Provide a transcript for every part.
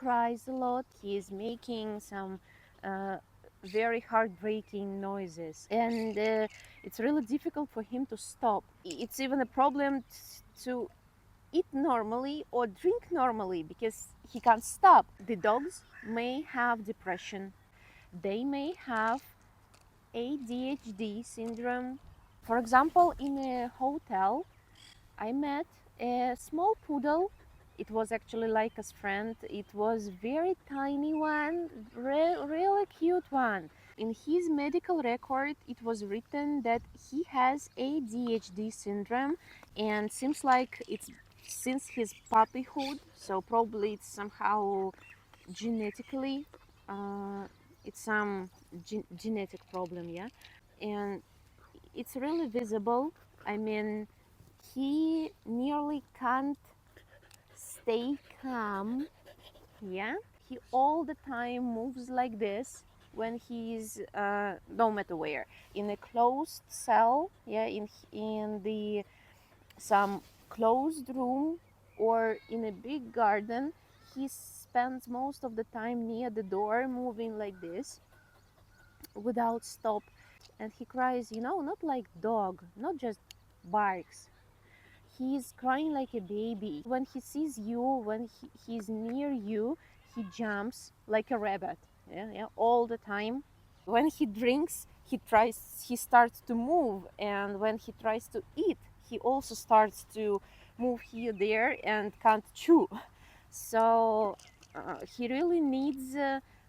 cries a lot. He is making some very heartbreaking noises, and it's really difficult for him to stop. It's even a problem to eat normally or drink normally because he can't stop. The dogs may have depression, they may have ADHD syndrome. For example, in a hotel, I met a small poodle. It was actually Laika's friend. It was very tiny one, really cute one. In his medical record, it was written that he has ADHD syndrome, and seems like it's since his puppyhood. So probably it's somehow genetically, uh, it's some genetic problem, yeah. And it's really visible. I mean, he nearly can't stay calm, yeah. He all the time moves like this when he's no matter where, in a closed cell, yeah, in the some closed room or in a big garden. He spends most of the time near the door moving like this without stop, and he cries, not like dog, not just barks. He's crying like a baby. When he sees you, when he's near you, he jumps like a rabbit, yeah, yeah, all the time. When he drinks, he starts to move, and when he tries to eat, he also starts to move here, there, and can't chew. So he really needs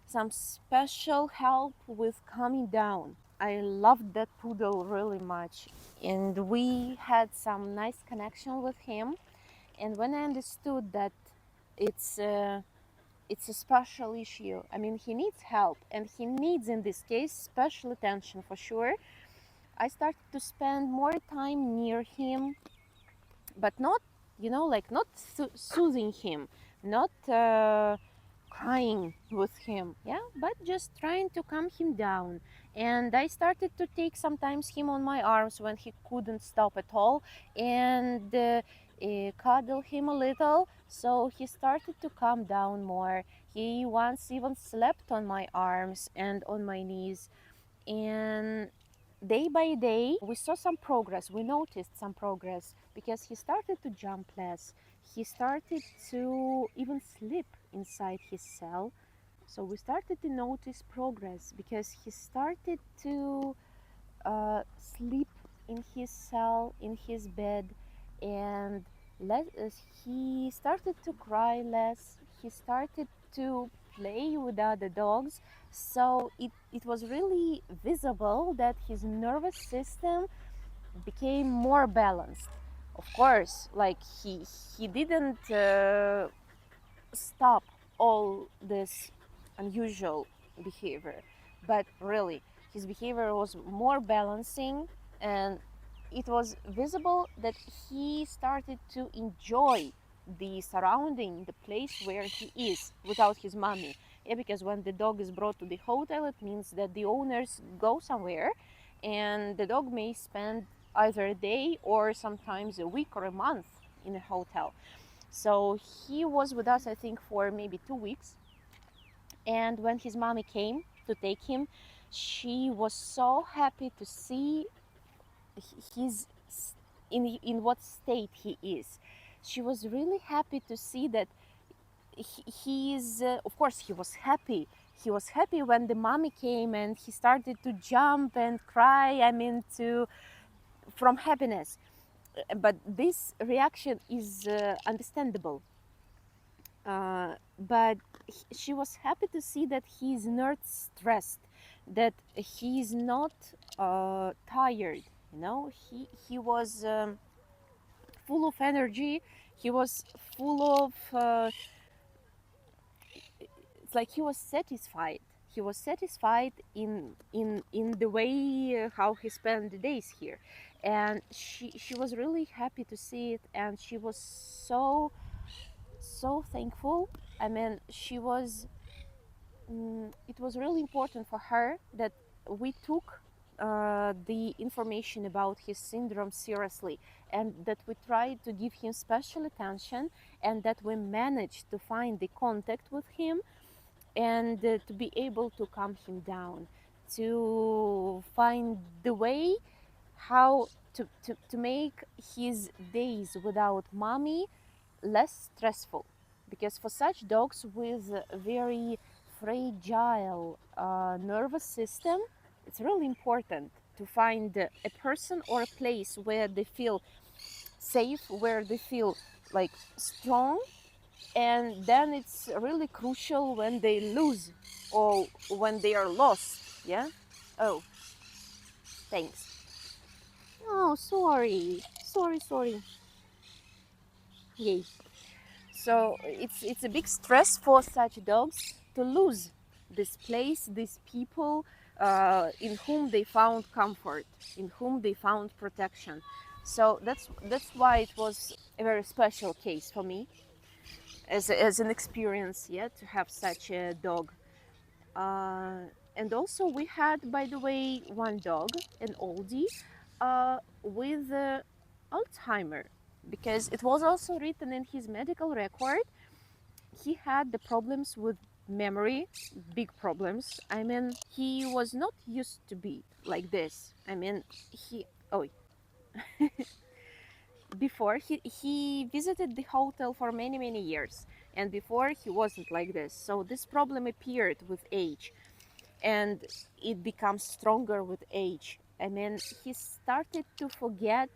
some special help with calming down. I loved that poodle really much, and we had some nice connection with him. And when I understood that it's it's a special issue, I mean, he needs help, and he needs, in this case, special attention for sure, I started to spend more time near him, but not, like not soothing him, not crying with him, yeah, but just trying to calm him down. And I started to take sometimes him on my arms when he couldn't stop at all, and cuddle him a little, so he started to calm down more. He once even slept on my arms and on my knees, and day by day we saw some progress, we noticed some progress, because he started to jump less, he started to even sleep inside his cell. So we started to notice progress because he started to sleep in his cell, in his bed, and he started to cry less, he started to play with other dogs. So it was really visible that his nervous system became more balanced. Of course, like he didn't stop all this unusual behavior, but really his behavior was more balancing, and it was visible that he started to enjoy the surrounding, the place where he is without his mommy. Yeah, because when the dog is brought to the hotel, it means that the owners go somewhere, and the dog may spend either a day or sometimes a week or a month in a hotel. So he was with us, I think, for maybe 2 weeks. And when his mommy came to take him, she was so happy to see his in what state he is. She was really happy to see that he is. Of course, he was happy. He was happy when the mommy came and he started to jump and cry. I mean, from happiness. But this reaction is understandable. But she was happy to see that he is not stressed, that he is not tired. He was full of energy. He was full of. It's like he was satisfied. He was satisfied in the way how he spent the days here, and she was really happy to see it, and she was so thankful. I mean, it was really important for her that we took the information about his syndrome seriously, and that we tried to give him special attention, and that we managed to find the contact with him, and to be able to calm him down, to find the way how to make his days without mommy less stressful. Because for such dogs with a very fragile nervous system, it's really important to find a person or a place where they feel safe, where they feel like strong. And then it's really crucial when they lose or when they are lost. Yeah. Oh, thanks. Oh, sorry. Yay. So it's a big stress for such dogs to lose this place, these people in whom they found comfort, in whom they found protection. So that's why it was a very special case for me as an experience, yeah, to have such a dog. And also we had, by the way, one dog, an oldie, with Alzheimer, because it was also written in his medical record. He had the problems with memory, big problems. I mean, he was not used to be like this. I mean, he, oh, before he visited the hotel for many years, and before he wasn't like this. So this problem appeared with age, and it becomes stronger with age. I mean, he started to forget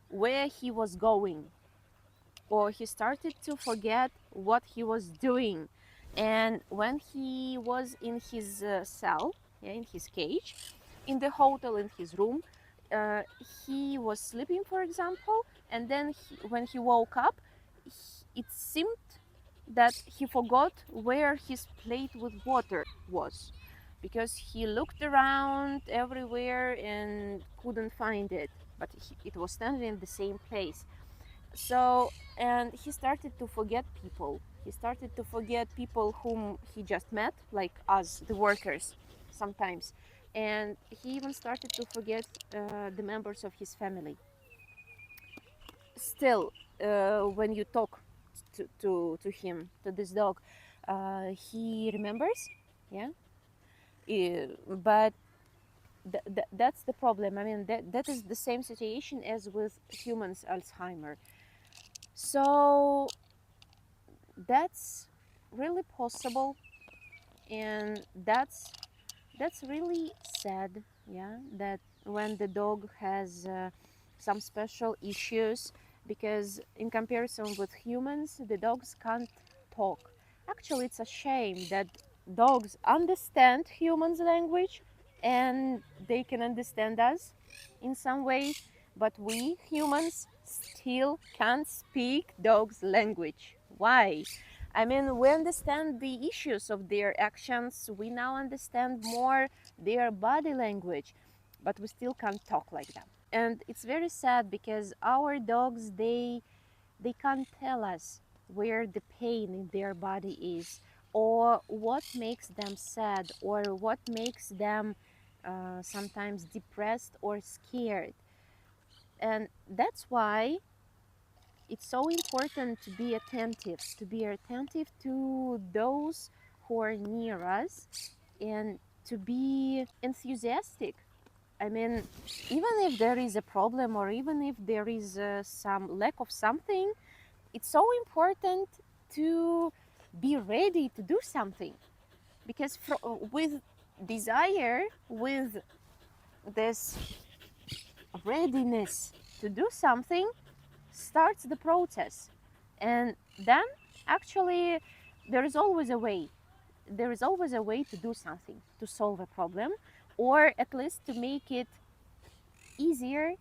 where he was going, or he started to forget what he was doing. And when he was in his cell, yeah, in his cage, in the hotel, in his room, uh, he was sleeping, for example, and then when he woke up, it seemed that he forgot where his plate with water was, because he looked around everywhere and couldn't find it, but it was standing in the same place. So, and he started to forget people. He started to forget people whom he just met, like us, the workers, sometimes. And he even started to forget the members of his family. Still, when you talk to him, to this dog, he remembers, yeah. But that's the problem. I mean, that is the same situation as with humans' Alzheimer. So that's really possible, and that's really sad, yeah, that when the dog has some special issues, because in comparison with humans, the dogs can't talk. Actually, it's a shame that dogs understand humans language, and they can understand us in some way, but we humans still can't speak dogs language. Why? I mean, we understand the issues of their actions. We now understand more their body language, but we still can't talk like them. And it's very sad because our dogs, they can't tell us where the pain in their body is, or what makes them sad, or what makes them sometimes depressed or scared. And that's why it's so important to be attentive to those who are near us, and to be enthusiastic. I mean, even if there is a problem, or even if there is some lack of something, it's so important to be ready to do something. Because with desire, with this readiness to do something, starts the process. And then actually there is always a way. There is always a way to do something, to solve a problem, or at least to make it easier,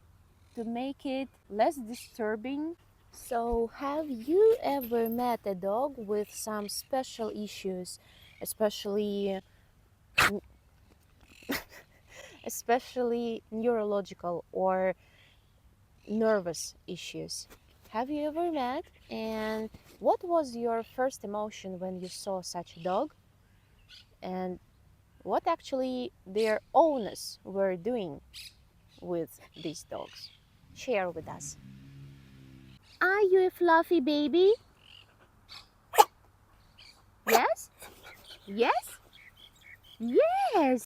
to make it less disturbing. So, have you ever met a dog with some special issues, especially especially neurological or nervous issues? Have you ever met? And what was your first emotion when you saw such a dog? And what actually their owners were doing with these dogs? Share with us. Are you a fluffy baby? Yes? Yes? Yes!